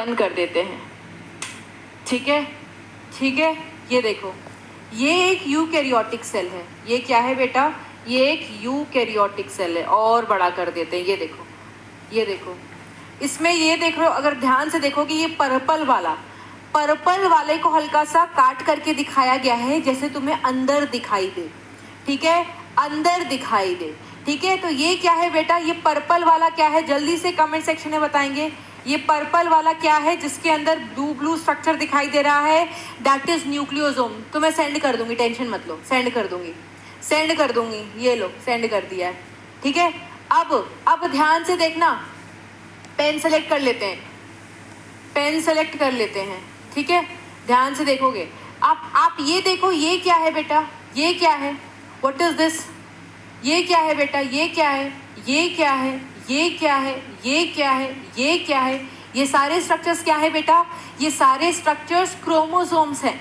बंद कर देते हैं। ठीक है, ठीक है। ये देखो, ये एक यूकैरियोटिक सेल है। ये क्या है बेटा? ये एक यूकैरियोटिक सेल है। और बड़ा कर देते हैं। ये देखो, ये देखो, इसमें ये देख रहे हो, अगर ध्यान से देखोगे ये पर्पल वाले को हल्का सा काट करके दिखाया गया है, जैसे तुम्हें अंदर दिखाई दे। ठीक है, अंदर दिखाई दे। ठीक है, तो ये क्या है बेटा? ये पर्पल वाला क्या है? जल्दी से कमेंट सेक्शन में बताएंगे। ये पर्पल वाला क्या है जिसके अंदर ब्लू स्ट्रक्चर दिखाई दे रहा है? That is nucleosome. तो मैं सेंड कर दूंगी, टेंशन मत लो, सेंड कर दूंगी। ये लो, सेंड कर दिया है। ठीक है, अब ध्यान से देखना, पेन सेलेक्ट कर लेते हैं। ठीक है, ध्यान से देखोगे आप ये देखो, ये क्या है बेटा? ये क्या है? What is this? ये क्या है बेटा? ये क्या है? ये क्या है? ये क्या है? ये क्या है? ये क्या है? ये सारे स्ट्रक्चर्स क्या है बेटा? ये सारे स्ट्रक्चर्स क्रोमोसोम्स हैं।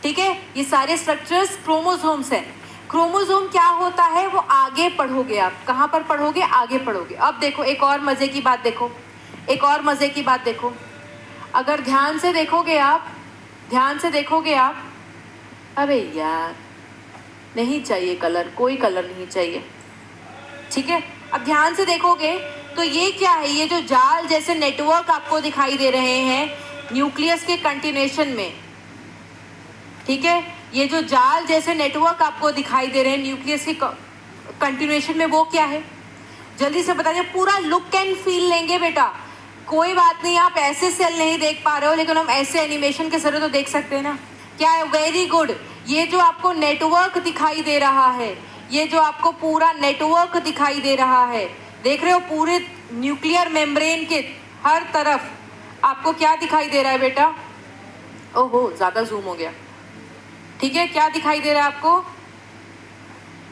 ठीक है, ये सारे स्ट्रक्चर्स क्रोमोसोम्स हैं। क्रोमोसोम क्या होता है वो आगे पढ़ोगे आप। कहाँ पर पढ़ोगे? आगे पढ़ोगे। अब देखो, एक और मजे की बात देखो, अगर ध्यान से देखोगे आप, अबे यार नहीं चाहिए कलर, कोई कलर नहीं चाहिए। ठीक है, अब ध्यान से देखोगे तो ये क्या है? ये जो जाल जैसे नेटवर्क आपको दिखाई दे रहे हैं न्यूक्लियस के कंटिन्यूएशन में। ठीक है, ये जो जाल जैसे नेटवर्क आपको दिखाई दे रहे हैं न्यूक्लियस के कंटिन्यूएशन में, वो क्या है? जल्दी से बताइए। पूरा लुक एंड फील लेंगे बेटा। कोई बात नहीं, आप ऐसे सेल नहीं देख पा रहे हो, लेकिन हम ऐसे एनिमेशन के जरिए तो देख सकते हैं ना। क्या है? Very good. ये जो आपको नेटवर्क दिखाई दे रहा है, ये जो आपको पूरा नेटवर्क दिखाई दे रहा है, देख रहे हो? पूरे न्यूक्लियर मेम्ब्रेन के हर तरफ आपको क्या दिखाई दे रहा है बेटा? ओहो, ज़्यादा जूम हो गया। ठीक है, क्या दिखाई दे रहा है आपको?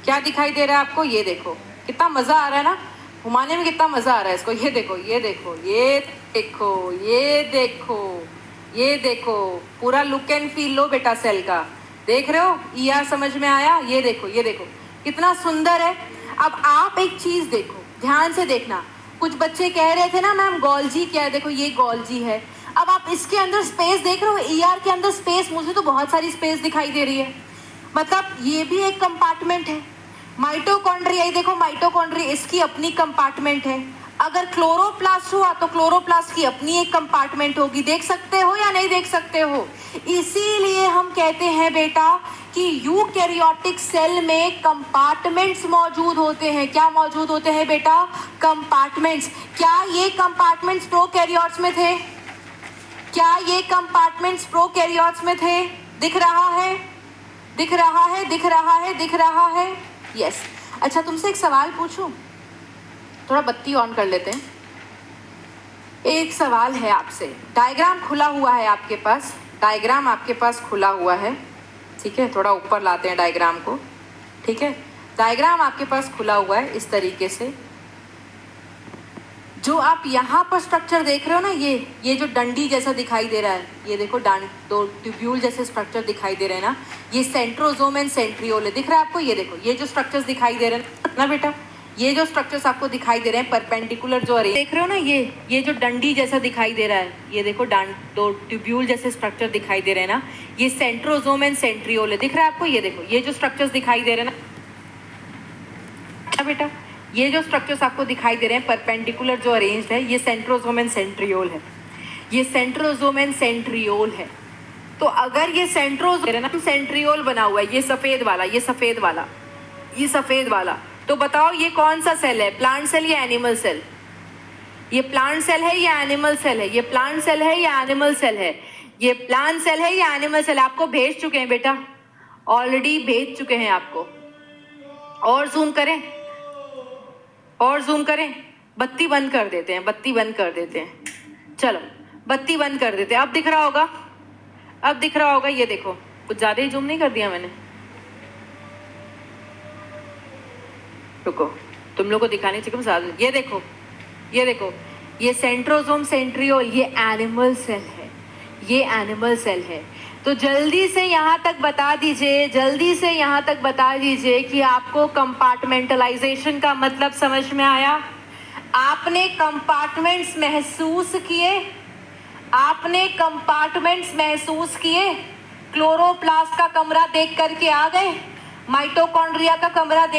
क्या दिखाई दे रहा है आपको? ये देखो, कितना मज़ा आ रहा है ना, घुमाने में कितना मज़ा आ रहा है इसको। ये देखो, ये देखो, ये देखो, ये देखो, ये देखो, पूरा लुक एंड फील लो बेटा सेल का। देख रहे हो? ईआर समझ में आया? ये देखो, ये देखो, कितना सुंदर है। अब आप एक चीज़ देखो, ध्यान से देखना। कुछ बच्चे कह रहे थे ना मैम गोल्जी क्या है? देखो, ये गोल्जी है। अब आप इसके अंदर स्पेस देख रहे हो? ईआर के अंदर स्पेस, मुझे तो बहुत सारी स्पेस दिखाई दे रही है। मतलब ये भी एक कंपार्टमेंट है। माइटोकॉन्ड्रिया, ये देखो, माइटोकॉन्ड्रिया इसकी अपनी कंपार्टमेंट है। अगर क्लोरोप्लास्ट हुआ तो क्लोरोप्लास्ट की अपनी एक कंपार्टमेंट होगी। देख सकते हो या नहीं देख सकते हो? इसीलिए हम कहते हैं बेटा कि यूकैरियोटिक सेल में कंपार्टमेंट्स मौजूद होते हैं। क्या मौजूद होते हैं बेटा? कंपार्टमेंट्स। क्या ये कंपार्टमेंट्स प्रोकैरियोट्स में थे? क्या ये कंपार्टमेंट्स प्रोकैरियोट्स में थे? दिख रहा है, दिख रहा है, दिख रहा है, दिख रहा है। यस। अच्छा, तुमसे एक सवाल पूछूं? थोड़ा बत्ती ऑन कर लेते हैं। एक सवाल है आपसे। डायग्राम खुला हुआ है आपके पास, डायग्राम आपके पास खुला हुआ है। ठीक है, थोड़ा ऊपर लाते हैं डायग्राम को। ठीक है, डायग्राम आपके पास खुला हुआ है इस तरीके से। जो आप यहाँ पर स्ट्रक्चर देख रहे हो ना, ये जो डंडी जैसा दिखाई दे रहा है, ये देखो, दो ट्यूब्यूल जैसे स्ट्रक्चर दिखाई दे रहे हैं ना, ये सेंट्रोसोम एंड सेंट्रियोल है। दिख रहा है आपको? ये देखो, ये जो स्ट्रक्चर्स दिखाई दे रहे हैं ना बेटा, ये जो स्ट्रक्चर्स आपको दिखाई दे रहे हैं परपेंडिकुलर जो अरेंज देख रहे हो ना, ये जो डंडी जैसा दिखाई दे रहा है, ये देखो, दो ट्यूब्यूल जैसे स्ट्रक्चर दिखाई दे रहे हैं ना, ये सेंट्रोसोम एंड सेंट्रियोल है। दिख रहा है आपको? ये देखो, ये जो स्ट्रक्चर्स दिखाई दे रहे हैं ना बेटा, ये जो स्ट्रक्चर्स आपको दिखाई दे रहे हैं परपेंडिकुलर जो अरेंज्ड है, ये सेंट्रोसोम एंड सेंट्रियोल है। ये सेंट्रोसोम एंड सेंट्रियोल है। तो अगर ये सेंट्रियोल बना हुआ है, ये सफ़ेद वाला, ये सफ़ेद वाला, ये सफ़ेद वाला, तो बताओ ये कौन सा सेल है? प्लांट सेल या एनिमल सेल? ये प्लांट सेल है या एनिमल सेल है? ये प्लांट सेल है या एनिमल सेल है? ये प्लांट सेल है या एनिमल सेल? आपको भेज चुके हैं बेटा, ऑलरेडी भेज चुके हैं आपको। और जूम करें, और जूम करें। बत्ती बंद कर देते हैं, बत्ती बंद कर देते हैं। चलो, बत्ती बंद कर देते हैं। अब दिख रहा होगा, अब दिख रहा होगा। ये देखो, कुछ ज़्यादा ही जूम नहीं कर दिया मैंने? रुको, तुम लोग को दिखाने चाहिए ज़्यादा। ये देखो, ये देखो, ये सेंट्रोसोम सेंट्रियोल, ये एनिमल सेल है, ये एनिमल सेल है। तो जल्दी से यहाँ तक बता दीजिए, जल्दी से यहाँ तक बता दीजिए कि आपको कंपार्टमेंटलाइजेशन का मतलब समझ में आया? आपने कंपार्टमेंट्स महसूस किए? आपने कंपार्टमेंट्स महसूस किए? क्लोरोप्लास्ट का कमरा देख करके आ गए? माइटोकॉन्ड्रिया का कमरा देख